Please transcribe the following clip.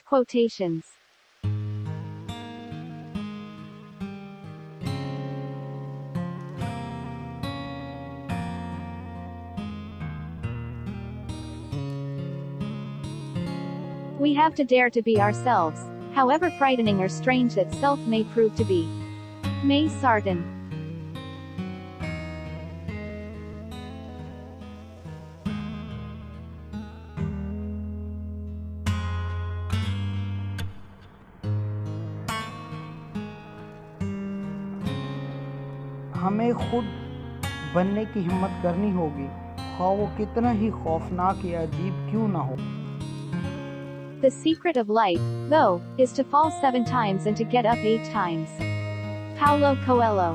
Quotations. We have to dare to be ourselves, however frightening or strange that self may prove to be. May Sarton. हमें खुद बनने की हिम्मत करनी होगी, हाँ वो कितना ही खौफनाक या अजीब क्यों ना हो। The secret of life, though, is to fall 7 times and to get up 8 times. Paulo Coelho.